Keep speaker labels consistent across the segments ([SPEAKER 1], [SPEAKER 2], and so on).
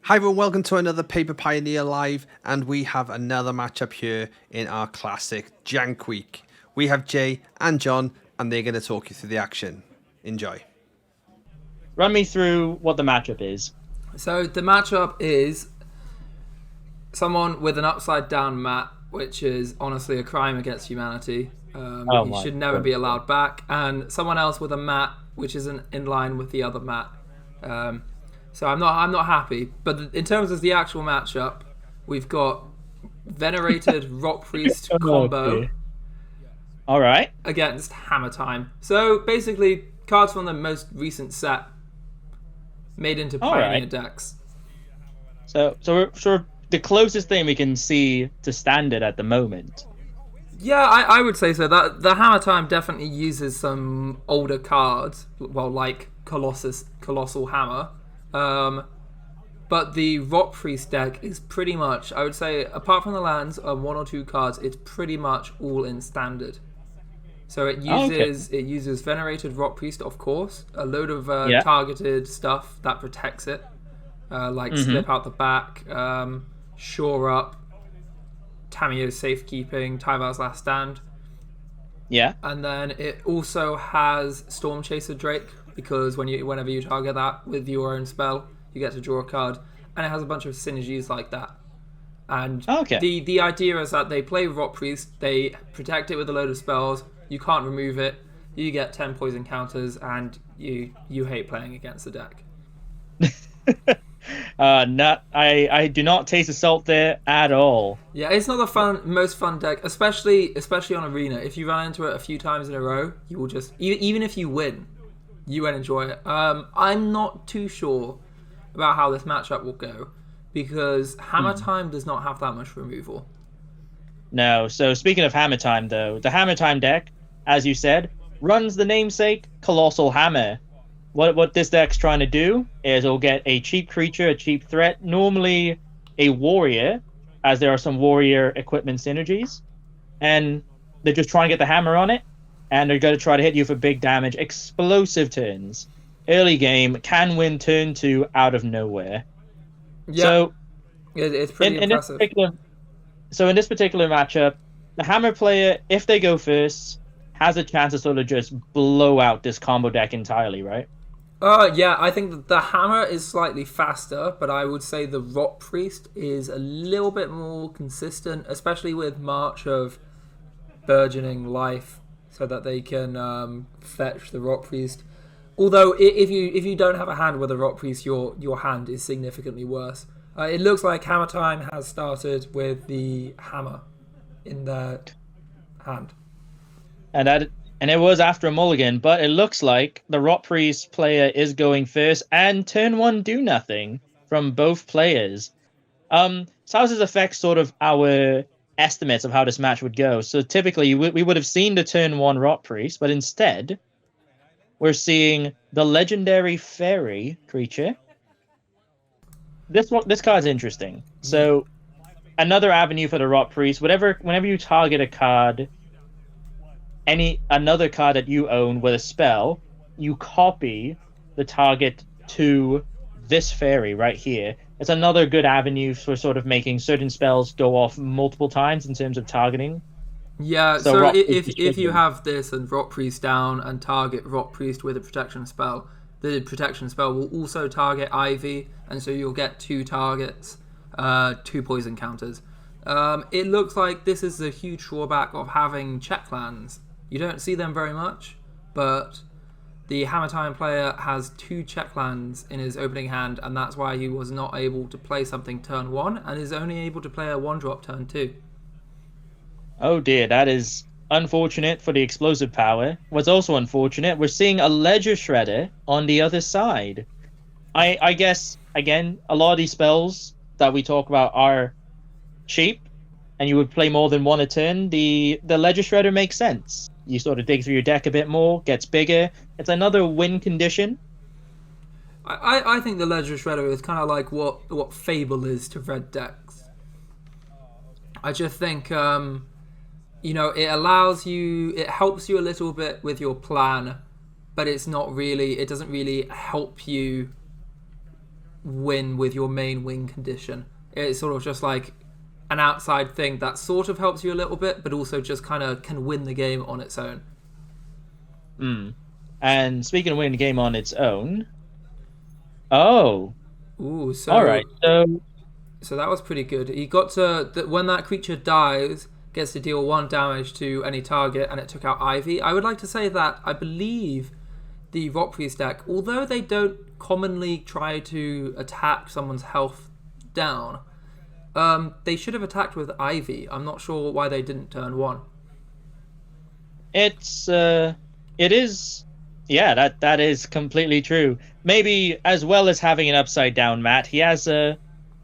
[SPEAKER 1] Hi everyone, welcome to another Paper Pioneer Live, and we have another matchup here in our classic Jank Week. We have Jay and John, and they're going to talk you through the action. Enjoy.
[SPEAKER 2] Run me through what the matchup is.
[SPEAKER 3] So the matchup is someone with an upside down mat, which is honestly a crime against humanity. He should never be allowed back, and someone else with a mat which isn't in line with the other mat. So I'm not happy. But in terms of the actual matchup, we've got venerated Rotpriest combo
[SPEAKER 2] All right.
[SPEAKER 3] against Hammertime. So basically, cards from the most recent set made into Pioneer decks.
[SPEAKER 2] So we're sort of the closest thing we can see to standard at the moment.
[SPEAKER 3] Yeah, I would say so. That the Hammertime definitely uses some older cards, well, like Colossal Hammer. But the Rotpriest deck is pretty much, I would say, apart from the lands and one or two cards, it's pretty much all in standard. So it uses Venerated Rotpriest, of course, a load of targeted stuff that protects it, like Slip Out the Back, Shore Up, Tamiyo's Safekeeping, Tyval's Last Stand.
[SPEAKER 2] Yeah.
[SPEAKER 3] And then it also has Storm Chaser Drake, because whenever you target that with your own spell, you get to draw a card, and it has a bunch of synergies like that. And the idea is that they play Rotpriest, they protect it with a load of spells, you can't remove it, you get 10 poison counters, and you hate playing against the deck.
[SPEAKER 2] I do not taste the salt there at all.
[SPEAKER 3] Yeah, it's not the most fun deck, especially on Arena. If you run into it a few times in a row, you will just, even if you win, you won't enjoy it. I'm not too sure about how this matchup will go, because Hammertime does not have that much removal.
[SPEAKER 2] No, so speaking of Hammertime, though, the Hammertime deck, as you said, runs the namesake Colossal Hammer. What this deck's trying to do is it'll get a cheap creature, a cheap threat, normally a warrior, as there are some warrior equipment synergies, and they're just trying to get the hammer on it, and they're going to try to hit you for big damage. Explosive turns. Early game, can win turn 2 out of nowhere.
[SPEAKER 3] Yeah, so, it's pretty impressive.
[SPEAKER 2] In this particular matchup, the hammer player, if they go first, has a chance to sort of just blow out this combo deck entirely, right?
[SPEAKER 3] Yeah, I think that the hammer is slightly faster, but I would say the Rotpriest is a little bit more consistent, especially with March of Burgeoning Life, so that they can fetch the Rotpriest. Although if you don't have a hand with a Rotpriest, your hand is significantly worse. It looks like Hammertime has started with the hammer in their hand.
[SPEAKER 2] And it was after a mulligan, but it looks like the Rotpriest player is going first, and turn 1 do nothing from both players. So how does this affect sort of our estimates of how this match would go? So typically we would have seen the turn 1 Rotpriest, but instead we're seeing the legendary fairy creature. This card's interesting. So another avenue for the Rotpriest, whenever you target a card, another card that you own with a spell, you copy the target to this fairy right here. It's another good avenue for sort of making certain spells go off multiple times in terms of targeting.
[SPEAKER 3] Yeah, so if you have this and Rotpriest down and target Rotpriest with a protection spell, the protection spell will also target Ivy, and so you'll get 2 targets, 2 poison counters. It looks like this is a huge drawback of having check lands. You don't see them very much, but the Hammertime player has 2 check lands in his opening hand, and that's why he was not able to play something turn 1, and is only able to play a 1-drop turn 2.
[SPEAKER 2] Oh dear, that is unfortunate for the explosive power. What's also unfortunate, we're seeing a Ledger Shredder on the other side. I guess, again, a lot of these spells that we talk about are cheap, and you would play more than 1 a turn. The Ledger Shredder makes sense. You sort of dig through your deck a bit more, gets bigger. It's another win condition.
[SPEAKER 3] I think the Ledger Shredder is kind of like what Fable is to red decks. I just think it helps you a little bit with your plan, but it doesn't really help you win with your main win condition. It's sort of just like an outside thing that sort of helps you a little bit, but also just kind of can win the game on its own.
[SPEAKER 2] And speaking of winning the game on its own, all right.
[SPEAKER 3] So that was pretty good. He got to when that creature dies, gets to deal 1 damage to any target, and it took out Ivy. I would like to say that I believe the Rotpriest deck, although they don't commonly try to attack someone's health down, they should have attacked with Ivy. I'm not sure why they didn't turn 1.
[SPEAKER 2] It is, yeah, that is completely true. Maybe as well as having an upside down Matt, he has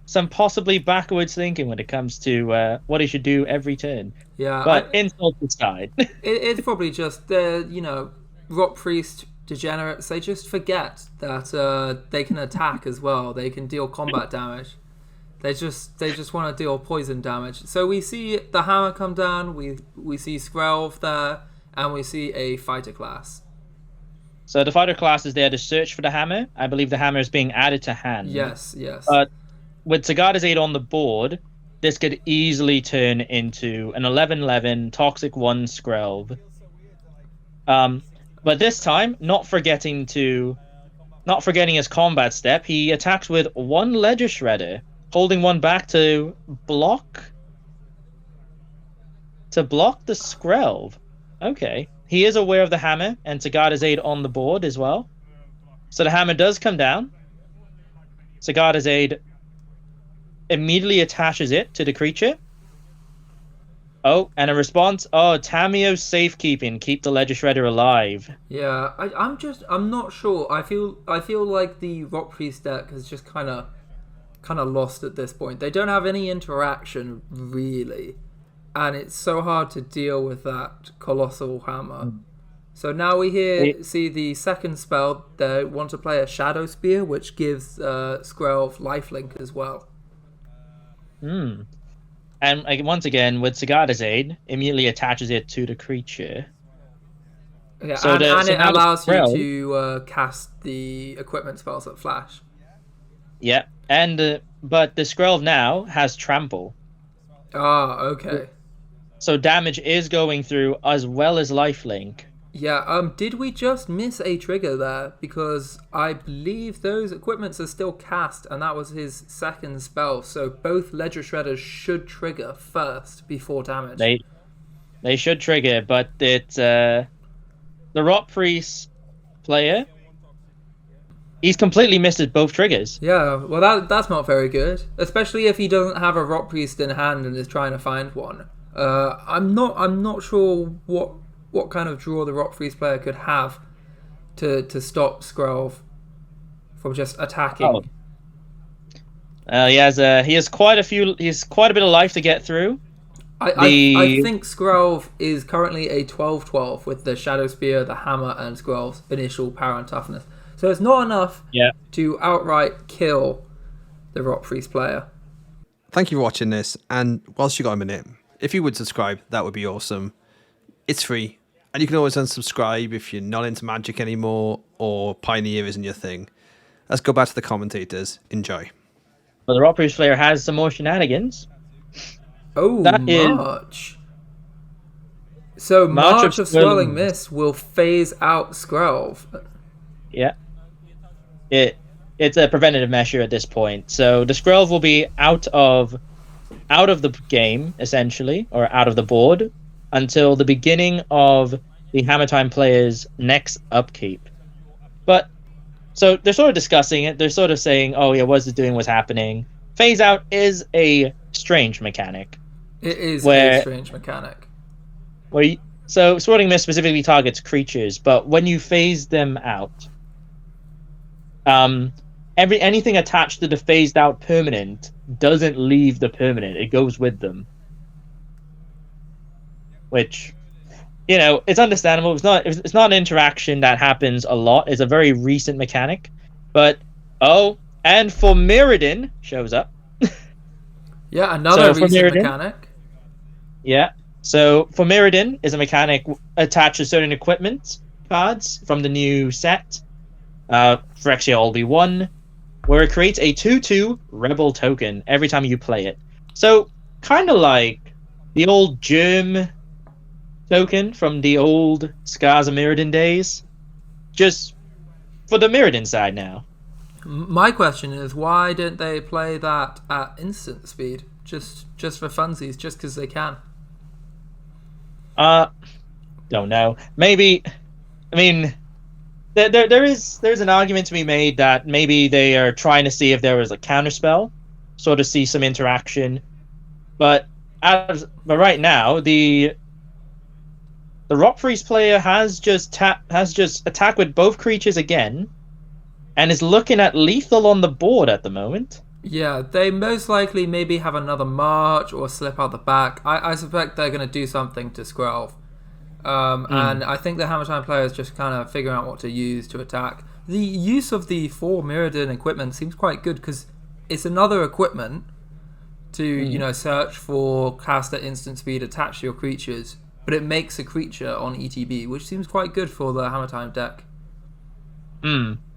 [SPEAKER 2] some possibly backwards thinking when it comes to what he should do every turn.
[SPEAKER 3] Yeah,
[SPEAKER 2] but insult aside,
[SPEAKER 3] it's probably just Rotpriest degenerates. They just forget that they can attack as well. They can deal combat damage. They just want to deal poison damage. So we see the hammer come down. We see Skrelv there, and we see a fighter class.
[SPEAKER 2] So the fighter class is there to search for the hammer. I believe the hammer is being added to hand.
[SPEAKER 3] Yes.
[SPEAKER 2] But with Sagada's Aid on the board, this could easily turn into an 11/11 Toxic 1 Skrelv. But this time, not forgetting his combat step, he attacks with 1 Ledger Shredder, holding 1 back to block the Skrelv. Okay. He is aware of the hammer and Sagada's Aid on the board as well. So the hammer does come down. Sagada's Aid immediately attaches it to the creature. Oh, and a response. Oh, Tamio's safekeeping. Keep the Ledger Shredder alive.
[SPEAKER 3] Yeah, I'm not sure. I feel like the Rotpriest deck has just kind of lost at this point. They don't have any interaction really, and it's so hard to deal with that Colossal Hammer. So now we see the second spell. They want to play a Shadow Spear, which gives Skrelv lifelink as well.
[SPEAKER 2] And once again, with Sagada's Aid, immediately attaches it to the creature.
[SPEAKER 3] Yeah, so and it allows you to cast the equipment spells that flash.
[SPEAKER 2] Yeah, and but the Skrelv now has Trample.
[SPEAKER 3] Ah, okay.
[SPEAKER 2] So damage is going through as well as lifelink.
[SPEAKER 3] Yeah, did we just miss a trigger there? Because I believe those equipments are still cast, and that was his second spell. So both Ledger Shredders should trigger first before damage.
[SPEAKER 2] They should trigger, but it's the Rotpriest player. He's completely missed both triggers.
[SPEAKER 3] Yeah, well that's not very good, especially if he doesn't have a Rotpriest in hand and is trying to find one. I'm not sure what kind of draw the Rotpriest player could have to stop Skrelv from just attacking.
[SPEAKER 2] He has quite a bit of life to get through.
[SPEAKER 3] I think Skrelv is currently a 12/12 with the Shadow Spear, the Hammer, and Skrelv's initial power and toughness. So it's not enough to outright kill the Rotpriest player.
[SPEAKER 1] Thank you for watching this, and whilst you got a minute, if you would subscribe, that would be awesome. It's free, and you can always unsubscribe if you're not into Magic anymore or Pioneer isn't your thing. Let's go back to the commentators. Enjoy.
[SPEAKER 2] Well, the Rotpriest player has some more shenanigans.
[SPEAKER 3] Oh, March. So March of Swirling Mist will phase out Skrelv.
[SPEAKER 2] Yeah. It's a preventative measure at this point. So the Skrelv will be out of the game, essentially, or out of the board, until the beginning of the Hammertime player's next upkeep. But, so they're sort of discussing it. They're sort of saying, oh yeah, what's it doing, what's happening. Phase out is a strange mechanic.
[SPEAKER 3] It is a strange mechanic.
[SPEAKER 2] So Swirling Mist specifically targets creatures, but when you phase them out, anything attached to the phased out permanent doesn't leave the permanent. It goes with them. Which, it's understandable. It's not an interaction that happens a lot. It's a very recent mechanic. But, and for Mirrodin shows up.
[SPEAKER 3] Yeah, another recent mechanic.
[SPEAKER 2] Yeah. So for Mirrodin is a mechanic attached to certain equipment cards from the new set. Phyrexia All Be One. where it creates a 2/2 rebel token every time you play it. So, kind of like the old Germ token from the old Scars of Mirrodin days, just for the Mirrodin side now.
[SPEAKER 3] My question is, why didn't they play that at instant speed? Just for funsies, just because they can?
[SPEAKER 2] Don't know. Maybe, I mean, there's an argument to be made that maybe they are trying to see if there was a counterspell, sort of see some interaction. But right now, the Rotpriest player has just attacked with both creatures again, and is looking at lethal on the board at the moment.
[SPEAKER 3] Yeah, they most likely maybe have another march or slip out the back. I suspect they're going to do something to Skrelv. And I think the Hammertime player is just kind of figuring out what to use to attack. The use of the 4 Mirrodin equipment seems quite good because it's another equipment to search for caster instant speed attached to your creatures, but it makes a creature on ETB, which seems quite good for the Hammertime deck.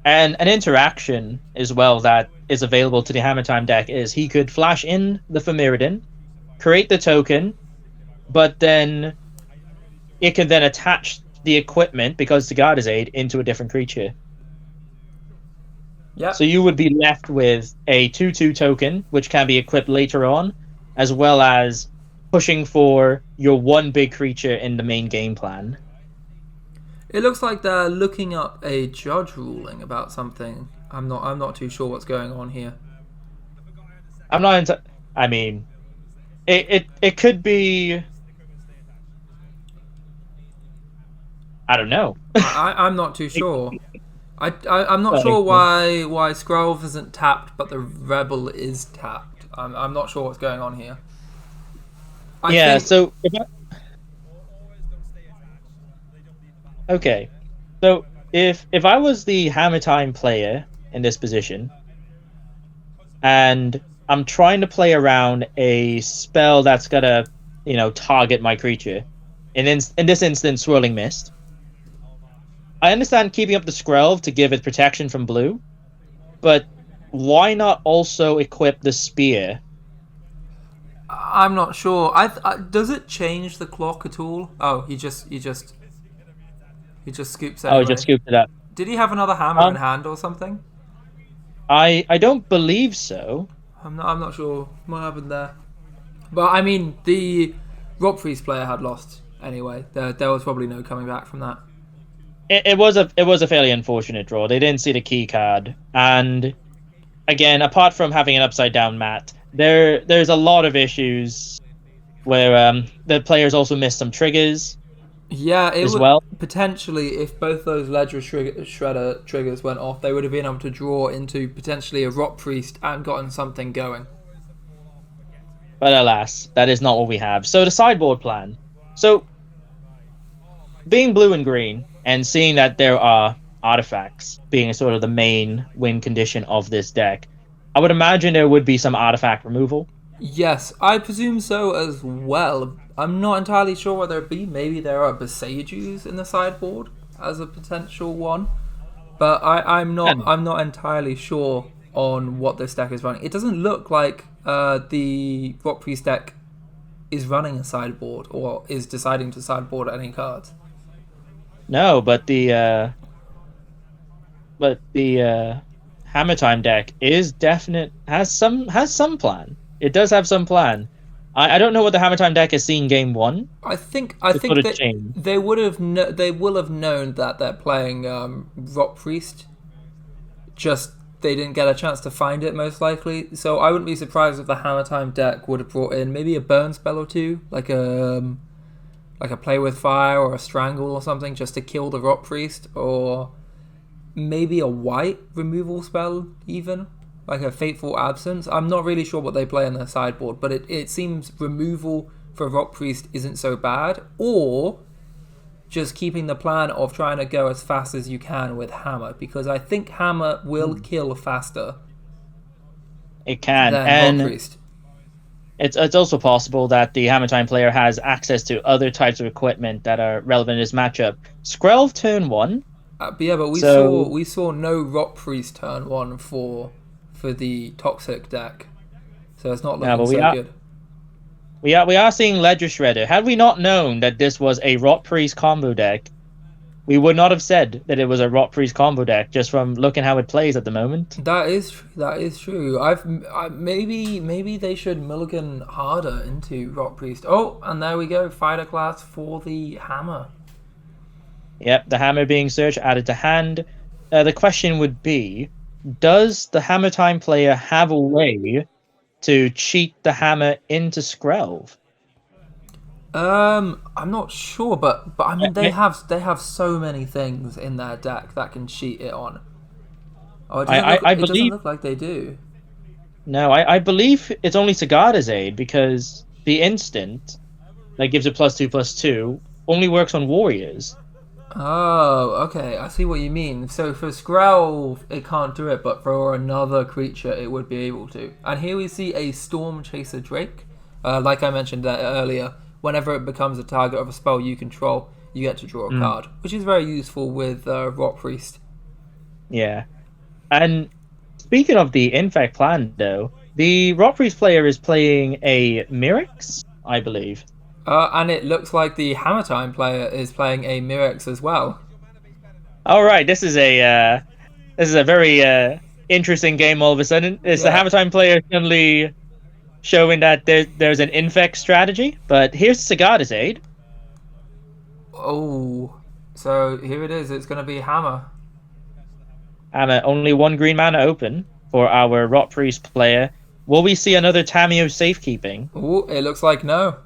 [SPEAKER 2] And an interaction as well that is available to the Hammertime deck is he could flash in the Mirrodin, create the token, but then it can then attach the equipment, because the Guardian's Aid, into a different creature.
[SPEAKER 3] Yeah.
[SPEAKER 2] So you would be left with a 2/2 token, which can be equipped later on, as well as pushing for your one big creature in the main game plan.
[SPEAKER 3] It looks like they're looking up a judge ruling about something. I'm not too sure what's going on here.
[SPEAKER 2] I'm not into. I mean, it could be. I don't know.
[SPEAKER 3] I'm not too sure. I'm not sure why Skrelv isn't tapped, but the Rebel is tapped. I'm not sure what's going on here.
[SPEAKER 2] Okay, so if I was the Hammertime player in this position, and I'm trying to play around a spell that's gonna, target my creature, in this instance, Swirling Mist. I understand keeping up the Skrelv to give it protection from blue, but why not also equip the Spear?
[SPEAKER 3] I'm not sure. Does it change the clock at all? Oh, he just scoops it.
[SPEAKER 2] Oh, he just scooped it up.
[SPEAKER 3] Did he have another hammer in hand or something?
[SPEAKER 2] I don't believe so.
[SPEAKER 3] I'm not sure what happened there. But I mean, the Rotpriest player had lost anyway. There was probably no coming back from that.
[SPEAKER 2] It was a fairly unfortunate draw. They didn't see the key card, and again, apart from having an upside down mat, there's a lot of issues where the players also missed some triggers.
[SPEAKER 3] Yeah, it
[SPEAKER 2] as
[SPEAKER 3] would,
[SPEAKER 2] well.
[SPEAKER 3] Potentially, if both those Ledger Shredder triggers went off, they would have been able to draw into potentially a Rotpriest and gotten something going.
[SPEAKER 2] But alas, that is not what we have. So the sideboard plan. So, being blue and green, and seeing that there are artifacts being sort of the main win condition of this deck, I would imagine there would be some artifact removal.
[SPEAKER 3] Yes, I presume so as well. I'm not entirely sure whether it be. Maybe there are Besagus in the sideboard as a potential one, but I'm not entirely sure on what this deck is running. It doesn't look like the Rotpriest deck is running a sideboard or is deciding to sideboard any cards.
[SPEAKER 2] No, but the Hammertime deck has some plan. It does have some plan. I don't know what the Hammertime deck has seen game one.
[SPEAKER 3] I think they will have known that they're playing Rotpriest. Just they didn't get a chance to find it, most likely. So I wouldn't be surprised if the Hammertime deck would have brought in maybe a burn spell or two, like a Play with Fire or a Strangle or something, just to kill the Rotpriest, or maybe a white removal spell even, like a Fateful Absence. I'm not really sure what they play in their sideboard, but it seems removal for Rotpriest isn't so bad, or just keeping the plan of trying to go as fast as you can with Hammer, because I think Hammer will kill faster.
[SPEAKER 2] It can,
[SPEAKER 3] than
[SPEAKER 2] and
[SPEAKER 3] Rotpriest.
[SPEAKER 2] It's also possible that the Hammertime player has access to other types of equipment that are relevant in this matchup. Skrelv turn 1.
[SPEAKER 3] But we saw no Rotpriest turn 1 for for the Toxic deck. So it's not
[SPEAKER 2] No,
[SPEAKER 3] looking
[SPEAKER 2] but
[SPEAKER 3] so good.
[SPEAKER 2] We are seeing Ledger Shredder. Had we not known that this was a Rotpriest combo deck, we would not have said that it was a Rotpriest combo deck just from looking how it plays at the moment.
[SPEAKER 3] That is true. That is true. Maybe they should mulligan harder into Rotpriest. Oh, and there we go. Fighter class for the hammer.
[SPEAKER 2] Yep, the hammer being searched, added to hand. The question would be, does the Hammertime player have a way to cheat the hammer into Skrelv?
[SPEAKER 3] I'm not sure, but I mean they have so many things in their deck that can cheat it on. Oh, it doesn't look like they do.
[SPEAKER 2] No, I believe it's only Sagada's aid, because the instant that gives it +2/+2 only works on warriors.
[SPEAKER 3] Oh, okay. I see what you mean. So for Skrelv, it can't do it, but for another creature, it would be able to. And here we see a Storm Chaser Drake. Like I mentioned earlier, whenever it becomes a target of a spell you control, you get to draw a card, which is very useful with Rotpriest.
[SPEAKER 2] Yeah. And speaking of the Infect plan, though, the Rotpriest player is playing a Mirrex, I believe.
[SPEAKER 3] And it looks like the Hammertime player is playing a Mirrex as well.
[SPEAKER 2] All right, this is a very interesting game. All of a sudden, it's the Hammertime player suddenly showing that there's an infect strategy. But here's Sagada's aid.
[SPEAKER 3] Oh, so here it is. It's going to be Hammer.
[SPEAKER 2] Hammer, only one green mana open for our Rotpriest player. Will we see another Tamio safekeeping?
[SPEAKER 3] Oh, it looks like no.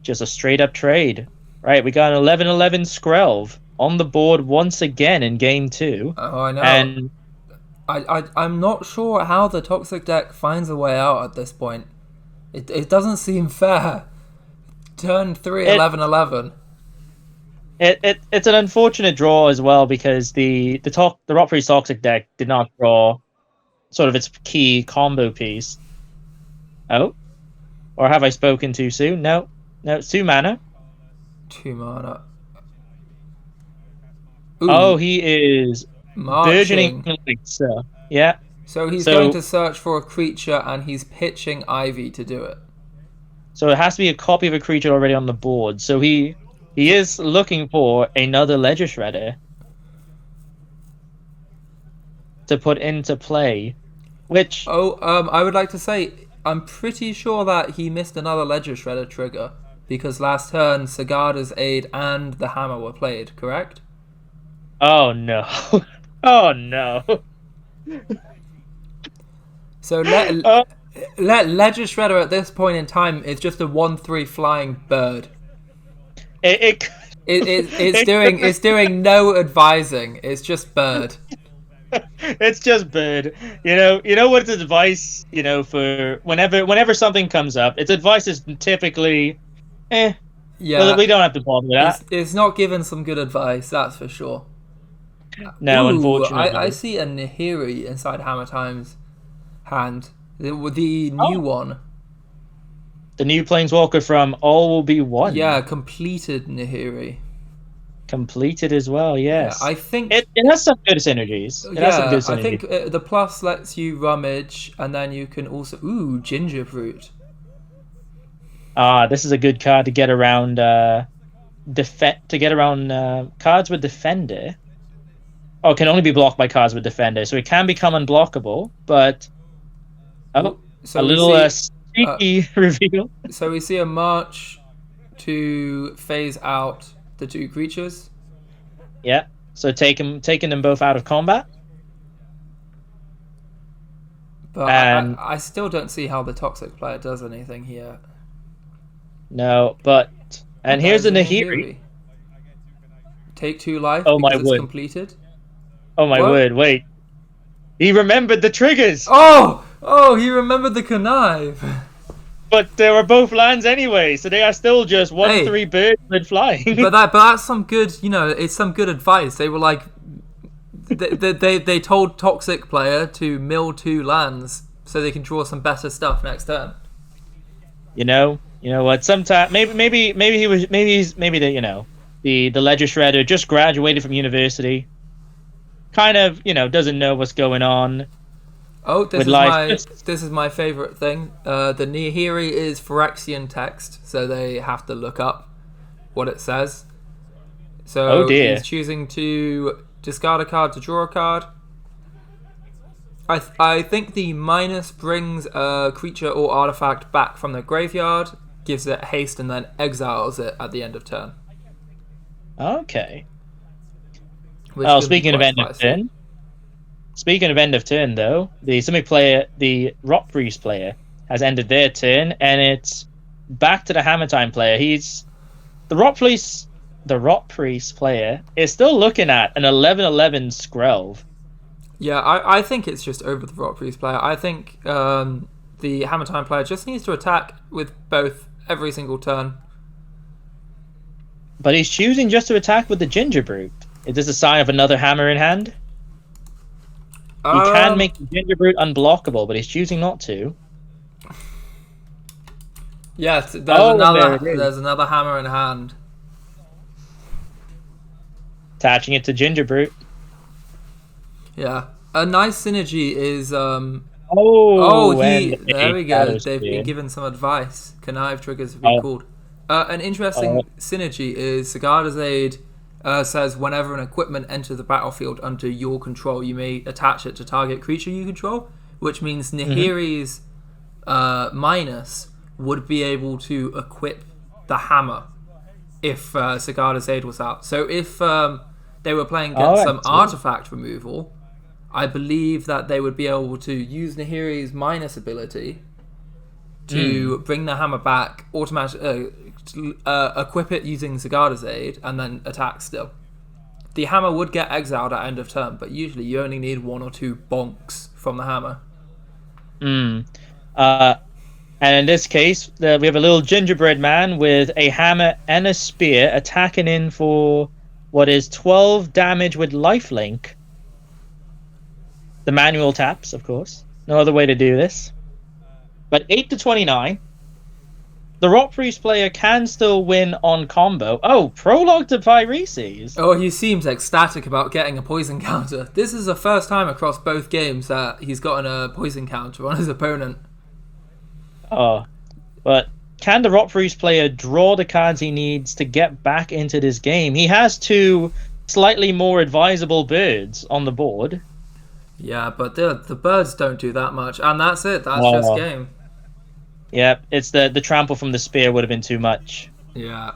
[SPEAKER 2] Just a straight up trade. Right, we got an 11/11 Skrelv on the board once again in game 2.
[SPEAKER 3] Oh, I know.
[SPEAKER 2] And
[SPEAKER 3] I'm not sure how the Toxic deck finds a way out at this point. It doesn't seem fair. Turn 3, 11/11.
[SPEAKER 2] It's an unfortunate draw as well, because the Rotpriest Toxic deck did not draw sort of its key combo piece. Oh? Or have I spoken too soon? No, it's 2 mana.
[SPEAKER 3] 2 mana.
[SPEAKER 2] Ooh. Oh, he is burgeoning. So, yeah.
[SPEAKER 3] So he's going to search for a creature, and he's pitching Ivy to do it.
[SPEAKER 2] So it has to be a copy of a creature already on the board. So he is looking for another Ledger Shredder to put into play. Which...
[SPEAKER 3] I would like to say, I'm pretty sure that he missed another Ledger Shredder trigger, because last turn, Sagada's aid and the hammer were played, correct?
[SPEAKER 2] Oh no. Oh no.
[SPEAKER 3] So let Ledger Shredder at this point in time is just a 1/3 flying bird. It's doing no advising. It's just bird.
[SPEAKER 2] It's just bird. You know what its advice, for whenever something comes up, its advice is typically yeah. Well, we don't have to bother with that.
[SPEAKER 3] It's not given some good advice, that's for sure.
[SPEAKER 2] No, unfortunately.
[SPEAKER 3] I see a Nahiri inside Hammertime's hand. The new one.
[SPEAKER 2] The new Planeswalker from All Will Be One.
[SPEAKER 3] Yeah, completed Nahiri.
[SPEAKER 2] Completed as well, yes.
[SPEAKER 3] Yeah, I think
[SPEAKER 2] it has some good synergies.
[SPEAKER 3] I think the plus lets you rummage, and then you can also Ginger Fruit.
[SPEAKER 2] This is a good card to get around cards with Defender. Oh, it can only be blocked by cards with Defender, so it can become unblockable, but sneaky reveal.
[SPEAKER 3] So we see a march to phase out the 2 creatures.
[SPEAKER 2] Yeah, so taking them both out of combat.
[SPEAKER 3] But I still don't see how the Toxic player does anything here.
[SPEAKER 2] No, but... And here's a Nahiri.
[SPEAKER 3] Take 2 life
[SPEAKER 2] because
[SPEAKER 3] it's completed.
[SPEAKER 2] Oh my word, wait. He remembered the triggers!
[SPEAKER 3] Oh, he remembered the connive.
[SPEAKER 2] But they were both lands anyway, so they are still just 1/3 birds with flying.
[SPEAKER 3] But that's some good, it's some good advice. They were like, they told Toxic player to mill 2 lands so they can draw some better stuff next turn.
[SPEAKER 2] You know what? Sometimes maybe the Ledger Shredder just graduated from university, kind of doesn't know what's going on.
[SPEAKER 3] Oh,
[SPEAKER 2] with life.
[SPEAKER 3] this is my favorite thing. The Nihiri is Phyrexian text, so they have to look up what it says. So
[SPEAKER 2] Oh dear.
[SPEAKER 3] he's choosing to discard a card to draw a card. I think the minus brings a creature or artifact back from the graveyard, gives it haste, and then exiles it at the end of turn.
[SPEAKER 2] Okay. Speaking of end of turn. Speaking of end of turn, though, the Simic player, the Rotpriest player, has ended their turn, and it's back to the Hammertime player. The Rotpriest player is still looking at an 11/11 Skrelv.
[SPEAKER 3] Yeah, I think it's just over the Rotpriest player. I think the Hammertime player just needs to attack with both every single turn.
[SPEAKER 2] But he's choosing just to attack with the Gingerbrute. Is this a sign of another hammer in hand? He can make the Gingerbrute unblockable, but he's choosing not to.
[SPEAKER 3] Yes, there's another hammer in hand.
[SPEAKER 2] Attaching it to Gingerbrute.
[SPEAKER 3] Yeah, a nice synergy is. There we go. They've been given some advice. Connive triggers have been called. An interesting synergy is Sigarda's Aid says whenever an equipment enters the battlefield under your control, you may attach it to target creature you control, which means Nihiri's minus would be able to equip the hammer if Sigarda's Aid was out. So if they were playing against some artifact removal, I believe that they would be able to use Nihiri's minus ability to bring the hammer back, equip it using Sigarda's Aid, and then attack still. The hammer would get exiled at end of turn, but usually you only need 1 or 2 bonks from the hammer.
[SPEAKER 2] And in this case, we have a little gingerbread man with a hammer and a spear attacking in for what is 12 damage with lifelink. The manual taps, of course. No other way to do this. But 8 to 29. The Rotpriest player can still win on combo. Oh, prologue to Pyreses.
[SPEAKER 3] Oh, he seems ecstatic about getting a poison counter. This is the first time across both games that he's gotten a poison counter on his opponent.
[SPEAKER 2] Oh, but can the Rotpriest player draw the cards he needs to get back into this game? He has 2 slightly more advisable birds on the board.
[SPEAKER 3] Yeah, but the birds don't do that much, and that's it. That's just game.
[SPEAKER 2] Yep, it's the trample from the spear would have been too much.
[SPEAKER 3] Yeah.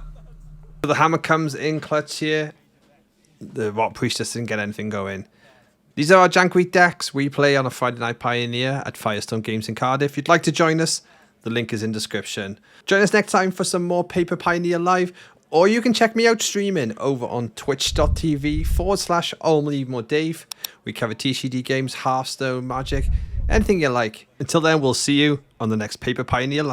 [SPEAKER 1] So the hammer comes in clutch here. The Rotpriest just didn't get anything going. These are our Jankweed decks. We play on a Friday Night Pioneer at Firestone Games in Cardiff. If you'd like to join us, the link is in description. Join us next time for some more Paper Pioneer Live, or you can check me out streaming over on twitch.tv/Dave. We cover TCG games, Hearthstone, Magic, anything you like. Until then, we'll see you on the next Paper Pioneer Live.